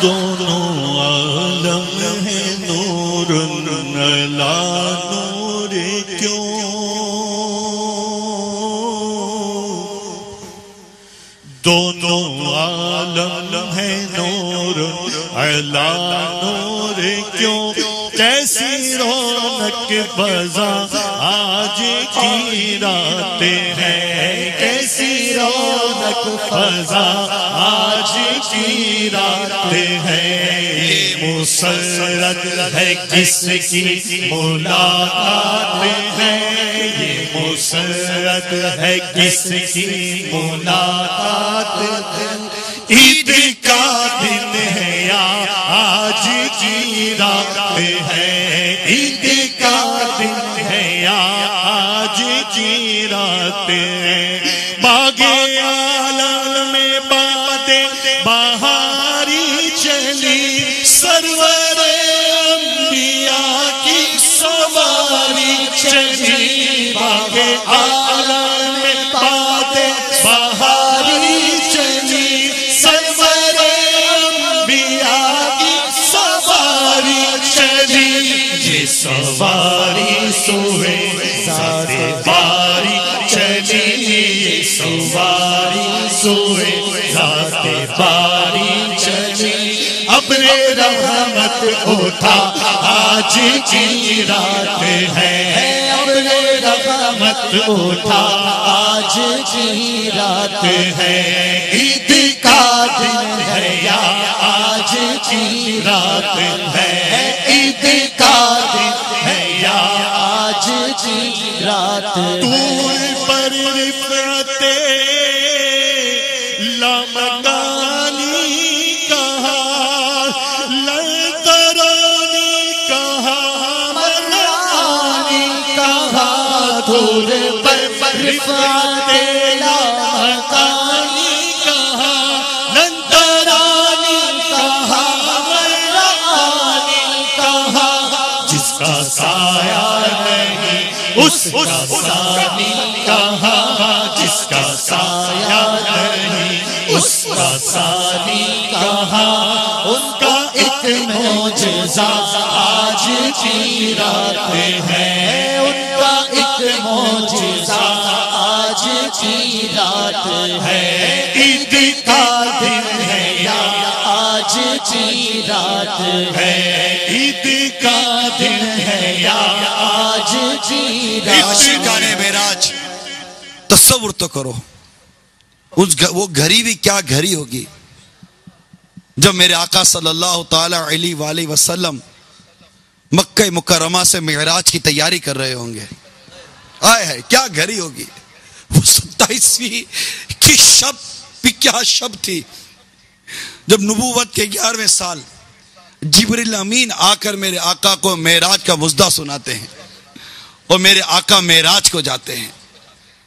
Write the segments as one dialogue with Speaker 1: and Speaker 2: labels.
Speaker 1: دونوں عالم ہے نور علا نور کیوں، دونوں عالم ہے نور علا نور کیوں، کیسی رونق بزا آج کی راتیں ہیں، کیسی رونق بزا آج کی راتیں ہیں، یہ مسرت ہے کس کی ملاقات ہے، یہ مسرت ہے کس کی ملاقات ہے، عید کا دن ہے یا آج کی رات ہے، عید کا دن ہے یا آج کی رات ہے، باغ عالم میں بادیں بہاری چلی، سرور انبیاء کی سواری چلی، باغ عالم میں بادیں بہاری چلی، سرور انبیاء کی سواری چلی، یہ سواری سوئے ذات باری چلی، یہ سواری سوئے ذات باری چلی، ابر رحمت اٹھا آج کی رات ہے، ابر رحمت اٹھا آج کی رات ہے، عید کا دن ہے یا آج کی رات ہے، عید کا دن ہے یا آج کی رات ہے، طور پر رفعت لامکانی کہا، للترانی کہا، مرانی کہا، طور پر رفعت لامکانی کہا، للترانی کہا، مرانی کہا، جس کا سایہ نہیں اس کا ثانی کہا، جس کا سایہ نہیں اس کا ثانی کہا، ان کا ایک معجزہ آج کی رات ہے، ان کا ایک معجزہ آج کی رات ہے، عید کا دن ہے یا آج کی رات ہے، عید کا دن ہے یا آج کی رات ہے،
Speaker 2: گانے معراج تصور تو کرو، وہ گھڑی بھی کیا گھڑی ہوگی جب میرے آقا صلی اللہ تعالی علیہ وآلہ وسلم مکہ مکرمہ سے معراج کی تیاری کر رہے ہوں گے، آئے ہے کیا گھڑی ہوگی، وہ 27ویں کی شب کیا شب تھی جب نبوت کے 11ویں سال جبریل امین آ کر میرے آقا کو معراج کا مژدہ سناتے ہیں اور میرے آقا معراج کو جاتے ہیں۔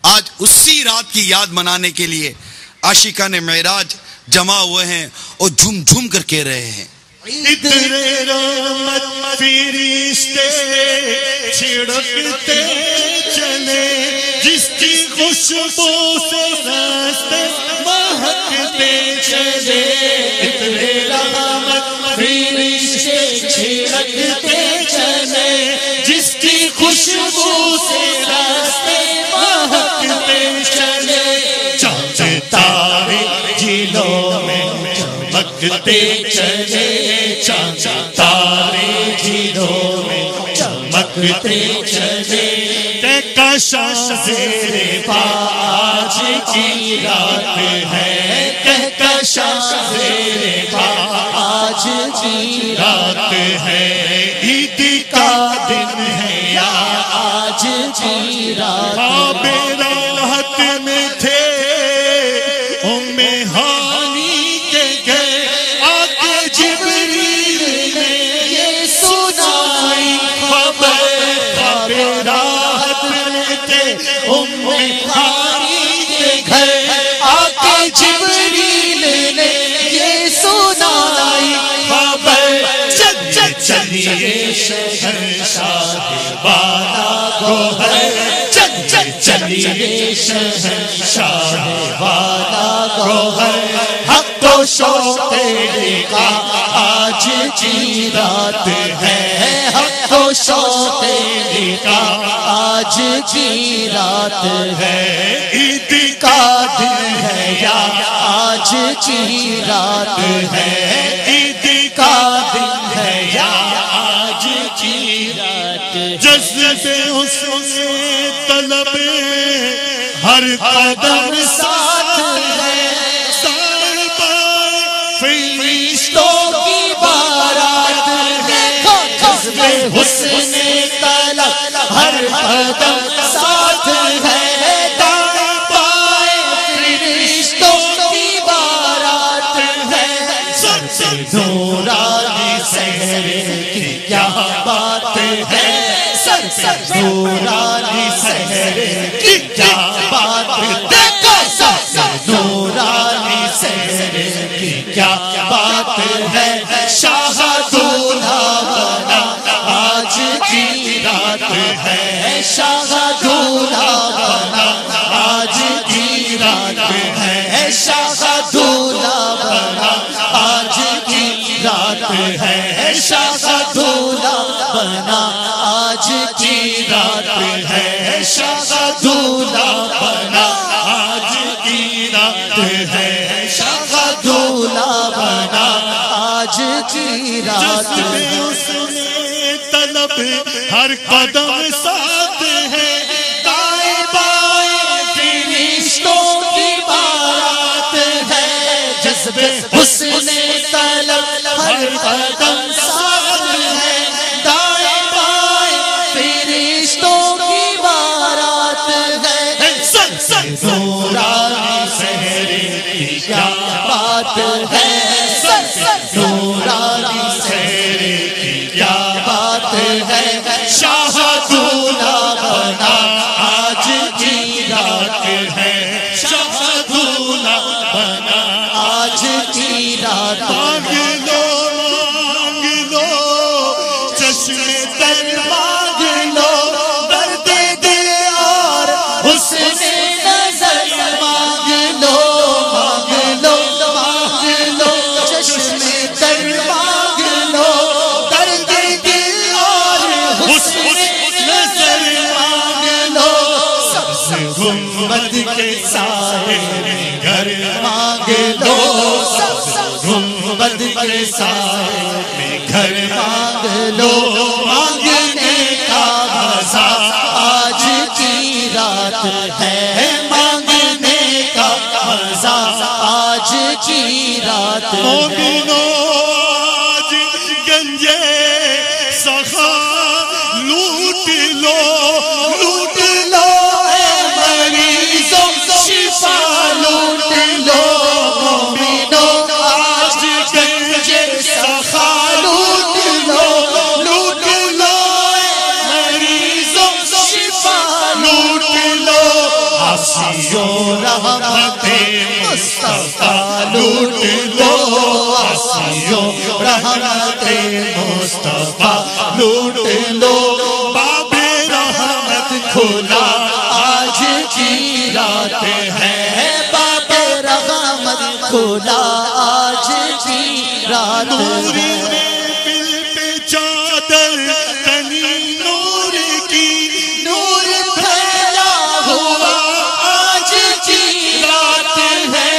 Speaker 2: آج اسی رات کی یاد منانے کے لیے عاشقان معراج جمع ہوئے ہیں اور جھوم جھوم کر کہہ رہے ہیں،
Speaker 1: ادھر رحمت فرشتے چھڑکتے چلے، جس کی خوشبو سے راستے مہکتے چلے، ادھر رحمت فرشتے چھڑکتے چلے، جس کی خوشبو سے راستے مہکتے چلے، چاند تارے جھیلوں میں چمکتے چلے، چاند تارے جھیلوں میں چمکتے چلے، کہکشاں زیر پا آج کی رات ہے، کہکشاں زیر پا آج کی رات ہے، عید کا دن ہے یا آج کی رات ہے، راحت میں تھے ام ہانی کے گھر آ کے جبریل نے یہ سنائی خبر، راحت میں تھے ام ہانی کے گھر آ کے جبریل نے یہ سنائی خبر، چلیے شہنشاہ بالا گوہر، چلیے شہنشاہ والا گوہر، حق و شوق کا آج کی رات ہے، حق و شوق نکاح آج کی رات ہے، عید کا دن ہے یا آج کی رات ہے، عید کا دن ہے یا آج کی رات ہے۔
Speaker 3: جذبے حسن طلب ہر قدم ساتھ ہے،
Speaker 1: فرشتوں کی بارات دیکھو، جذبے حسن طلب ہر قدم ساتھ ہے، دائیں بائیں فرشتوں کی بارات ہے، سر سے نورانی سحر کی کیا بات ہے، سر سے نورانی سحر کی کیا بات ہے، دیکھو سر سے نورانی سحر کی کیا بات ہے، شاہ دولہا بنا آج کی رات ہے، شاہ دولہا بنا آج کی رات ہے، شاہ دولہا بنا آج کی رات ہے، شاہ دولہا بنا آج کی رات ہے، شاہ دولہا بنا آج کی رات ہے، شاہ دولہا بنا آج کی رات ہے۔
Speaker 3: طلب ہر قدم ساتھ ہے،
Speaker 1: دائیں بائیں فرشتوں کی بارات ہے، جذبے حسن طلب ہر قدم ساتھ ہے، دائیں بائیں فرشتوں کی بارات ہے، نورانی سحر کی کیا بات ہے، نورانی سحر کی کیا بات ہے، شاہ دولہا بنا آج کی رات ہے، شاہ دولہا بنا آج کی رات ہے،
Speaker 3: مانگ لو چشمے تر
Speaker 1: مانگ لو درد دل اور حسن نظر، مانگ لو مانگ لو مانگ لو چشمے تر، مانگ لو درد دل اور حسن نظر، مانگ لو سبز گنبد کے سائے میں گھر، مانگ لو سبز گنبد کے سائے میں گھر، مانگ لو مانگنے کا مزہ آج کی رات ہے، مانگنے کا مزہ آج کی رات ہے۔
Speaker 3: مومنو آج گنجے سخا لوٹ لو،
Speaker 1: لوٹ لو اے مریضوں شفا لوٹ لو، مومنو آج گنجے سخا لوٹ لو، لوٹ لو اے مریضوں شفا لوٹ لو، عاصیوں رحمت مصطفیٰ لوٹ لو، عاصیوں رحمت مصطفیٰ لوٹ لو، باب رحمت کھلا آج کی رات ہے، باب رحمت کھلا آج کی رات ہے،
Speaker 3: دل پہ چادر تنی نور کی،
Speaker 1: نور پھیلا ہوا آج کی رات ہے،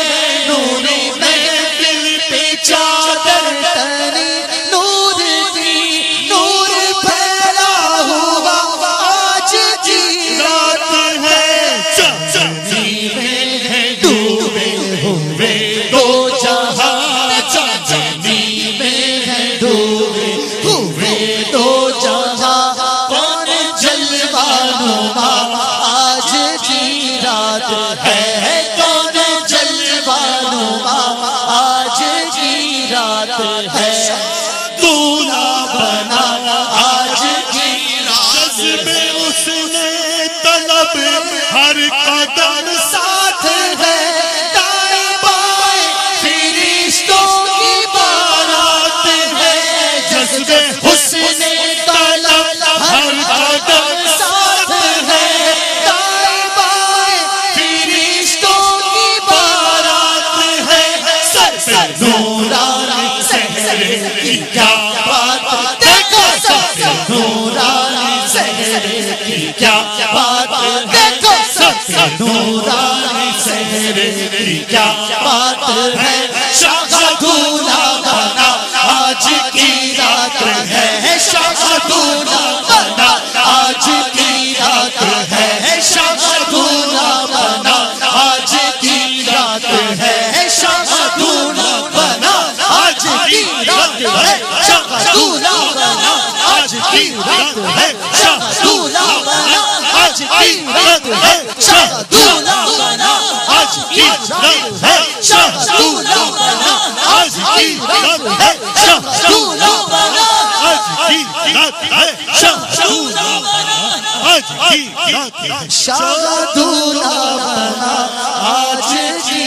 Speaker 1: نور محفل پہ چادر تنی نور کی، نور پھیلا ہوا آج کی رات ہے، چاندنی میں ہے ڈوبے ہوئے دو جہاں، چاندنی میں ہے ڈوبے ہوئے دو جہاں، کون جلوہ نما آج کی رات ہے، کون جلوہ نما آج کی رات ہے، دولہا بنا آج کی رات
Speaker 3: جذبے حسن طلب ہر قدم
Speaker 1: ساتھ ہے، دائیں بائیں فرشتوں کی بارات ہے، جذبے حسن طلب ہر قدم ساتھ ہے، دائیں بائیں فرشتوں کی بارات ہے، سر پہ نورانی سحر سہرے کی کیا بات، دیکھو سب نورانی سہرے کی کیا بات، دیکھو سب نورانی سہرے کی کیا بات ہے، شاہدونہ بنا آج کی رات ہے، شاہدونہ بنا آج کی رات ہے، شاہدونہ بنا آج کی رات ہے، شاہدونہ بنا آج کی رات ہے، شاہدونہ بنا آج کی رات ہے، شاہدونہ بنا آج کی رات ہے، شاہدونہ بنا آج کی رات ہے، شاہدونہ بنا آج کی رات ہے، شاہدونہ بنا آج کی رات ہے، شاہدونہ بنا آج کی رات ہے، شاہدونہ بنا آج کی